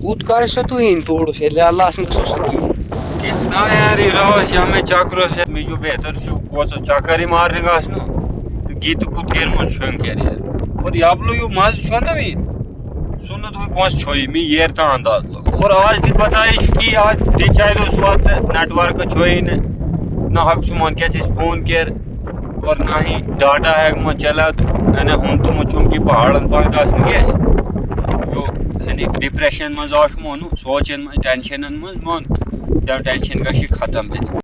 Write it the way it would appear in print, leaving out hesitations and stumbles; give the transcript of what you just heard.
कूद कर सो तू इन तोड़ से ले अल्लाह से सोच की किसना यार ये रावस या मैं चक्रो से मैं जो बेहतर छु कोसो चक्कर ही मारने का असनो तो गीत कूद के मन शंग कर यार और आप लोग यो मज छो ना भी सुन तो कोस छोई मी येर ता अंदाज लो और आज भी पता है कि आज दिचाई दो स्वाद नेटवर्क छोई ने ना हक सुमन कैसे फोन कर और ना ही डाटा है मो चला मैंने हम तो मुझुम की पहाड़न पर गासन गेस यो यानी डिप्रेशन मज आश मोन सोचन मज टेंशन मज मोन द टेंशन गशी खत्म है।